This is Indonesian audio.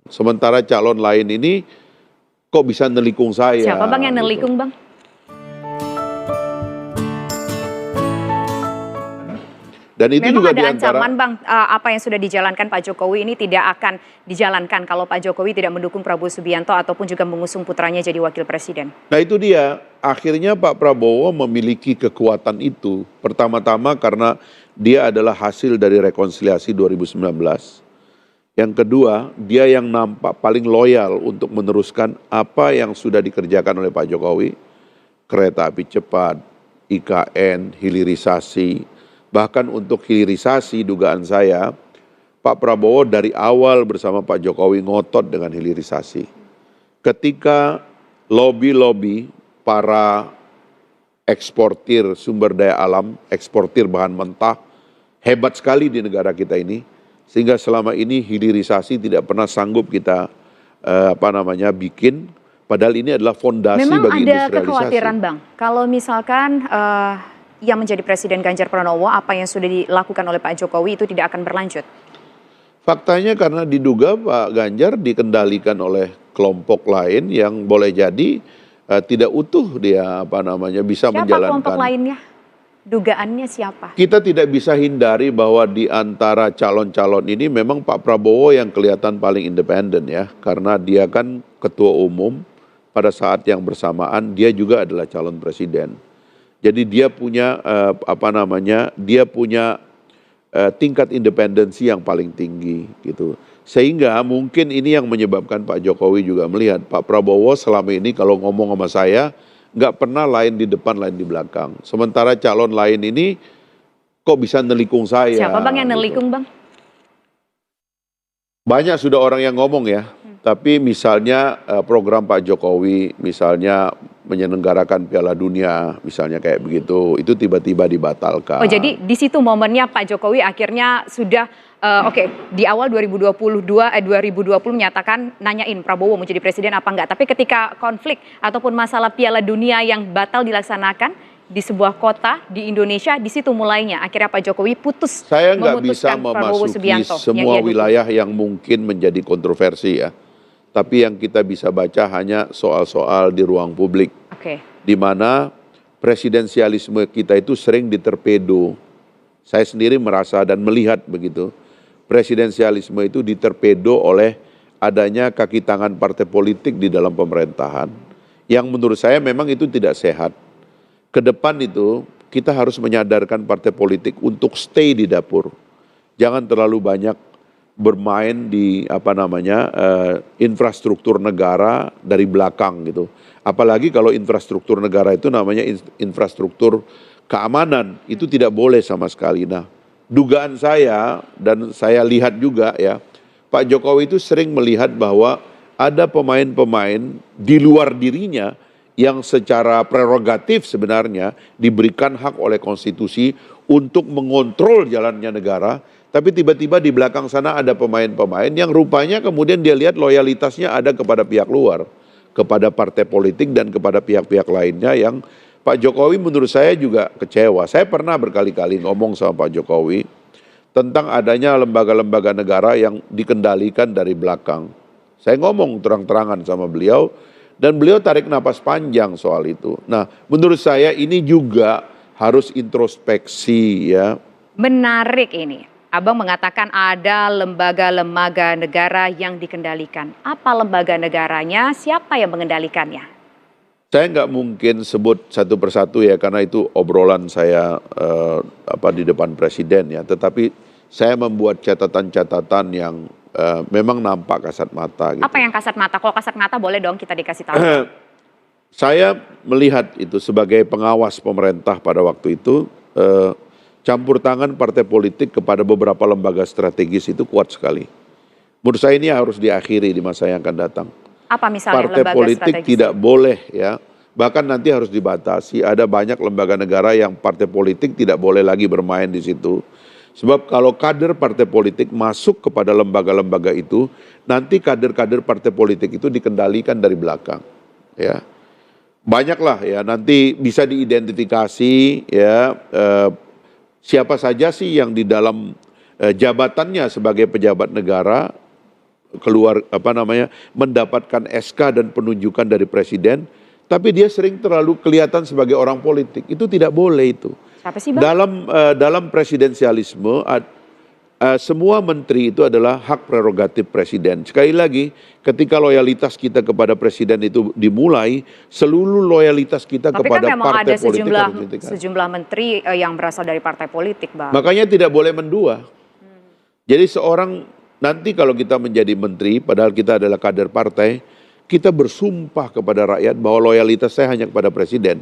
Sementara calon lain ini kok bisa nelikung saya. Siapa bang yang gitu. nelikung bang? Dan itu Memang juga ada diantara ancaman bang, apa yang sudah dijalankan Pak Jokowi ini tidak akan dijalankan kalau Pak Jokowi tidak mendukung Prabowo Subianto ataupun juga mengusung putranya jadi wakil presiden. Nah itu dia, akhirnya Pak Prabowo memiliki kekuatan itu. Pertama-tama karena dia adalah hasil dari rekonsiliasi 2019. Yang kedua, dia yang nampak paling loyal untuk meneruskan apa yang sudah dikerjakan oleh Pak Jokowi. Kereta api cepat, IKN, hilirisasi. Bahkan untuk hilirisasi dugaan saya, Pak Prabowo dari awal bersama Pak Jokowi ngotot dengan hilirisasi. Ketika lobby-lobby para eksportir sumber daya alam, eksportir bahan mentah, hebat sekali di negara kita ini, sehingga selama ini hilirisasi tidak pernah sanggup kita bikin, padahal ini adalah fondasi Memang bagi ada industrialisasi. kekhawatiran bang, kalau misalkan yang menjadi Presiden Ganjar Pranowo, apa yang sudah dilakukan oleh Pak Jokowi itu tidak akan berlanjut? Faktanya karena diduga Pak Ganjar dikendalikan oleh kelompok lain yang boleh jadi tidak utuh dia bisa Siapa menjalankan. kelompok lainnya? Dugaannya siapa? Kita tidak bisa hindari bahwa di antara calon-calon ini memang Pak Prabowo yang kelihatan paling independen ya, karena dia kan ketua umum, pada saat yang bersamaan dia juga adalah calon presiden. Jadi dia punya tingkat independensi yang paling tinggi gitu. Sehingga mungkin ini yang menyebabkan Pak Jokowi juga melihat Pak Prabowo selama ini kalau ngomong sama saya nggak pernah lain di depan lain di belakang. Sementara calon lain ini kok bisa nelikung saya. Siapa bang yang gitu. nelikung bang? Banyak sudah orang yang ngomong ya. Tapi misalnya program Pak Jokowi, misalnya menyelenggarakan Piala Dunia, misalnya kayak begitu, itu tiba-tiba dibatalkan. Oh jadi di situ momennya Pak Jokowi akhirnya sudah di awal 2020 menyatakan nanyain Prabowo mau jadi presiden apa enggak. Tapi ketika konflik ataupun masalah Piala Dunia yang batal dilaksanakan di sebuah kota di Indonesia, di situ mulainya akhirnya Pak Jokowi putus. Saya nggak bisa Prabowo memasuki Subianto semua wilayah yang mungkin menjadi kontroversi ya. Tapi yang kita bisa baca hanya soal-soal di ruang publik. Di mana presidensialisme kita itu sering diterpedo. Saya sendiri merasa dan melihat begitu. Presidensialisme itu diterpedo oleh adanya kaki tangan partai politik di dalam pemerintahan. Yang menurut saya memang itu tidak sehat. Ke depan itu kita harus menyadarkan partai politik untuk stay di dapur. Jangan terlalu banyak bermain di infrastruktur negara dari belakang gitu. Apalagi kalau infrastruktur negara itu namanya infrastruktur keamanan, itu tidak boleh sama sekali. Nah, dugaan saya dan saya lihat juga ya, Pak Jokowi itu sering melihat bahwa ada pemain-pemain di luar dirinya yang secara prerogatif sebenarnya diberikan hak oleh konstitusi untuk mengontrol jalannya negara, tapi tiba-tiba di belakang sana ada pemain-pemain yang rupanya kemudian dia lihat loyalitasnya ada kepada pihak luar, kepada partai politik dan kepada pihak-pihak lainnya yang Pak Jokowi menurut saya juga kecewa. Saya pernah berkali-kali ngomong sama Pak Jokowi tentang adanya lembaga-lembaga negara yang dikendalikan dari belakang. Saya ngomong terang-terangan sama beliau dan beliau tarik napas panjang soal itu. Nah, menurut saya ini juga harus introspeksi ya. Menarik ini. Abang mengatakan ada lembaga-lembaga negara yang dikendalikan. Apa lembaga negaranya? Siapa yang mengendalikannya? Saya nggak mungkin sebut satu persatu ya, karena itu obrolan saya di depan presiden ya. Tetapi saya membuat catatan-catatan yang memang nampak kasat mata. Gitu. Apa yang kasat mata? Kalau kasat mata boleh dong kita dikasih tahu. Saya melihat itu sebagai pengawas pemerintah pada waktu itu. Campur tangan partai politik kepada beberapa lembaga strategis itu kuat sekali. Menurut saya ini harus diakhiri di masa yang akan datang. Apa misalnya partai lembaga politik strategis? Tidak boleh ya, bahkan nanti harus dibatasi. Ada banyak lembaga negara yang partai politik tidak boleh lagi bermain di situ. Sebab kalau kader partai politik masuk kepada lembaga-lembaga itu, nanti kader-kader partai politik itu dikendalikan dari belakang. Ya, banyaklah ya, nanti bisa diidentifikasi ya. Siapa saja sih yang di dalam jabatannya sebagai pejabat negara keluar mendapatkan SK dan penunjukan dari presiden, tapi dia sering terlalu kelihatan sebagai orang politik. Itu tidak boleh itu. Siapa sih, Bang? Dalam presidensialisme semua menteri itu adalah hak prerogatif presiden. Sekali lagi, ketika loyalitas kita kepada presiden itu dimulai, seluruh loyalitas kita Tapi kepada kan memang partai ada politik harus dihentikan. sejumlah menteri yang berasal dari partai politik, Bang. Makanya tidak boleh mendua. Jadi nanti kalau kita menjadi menteri, padahal kita adalah kader partai, kita bersumpah kepada rakyat bahwa loyalitas saya hanya kepada presiden.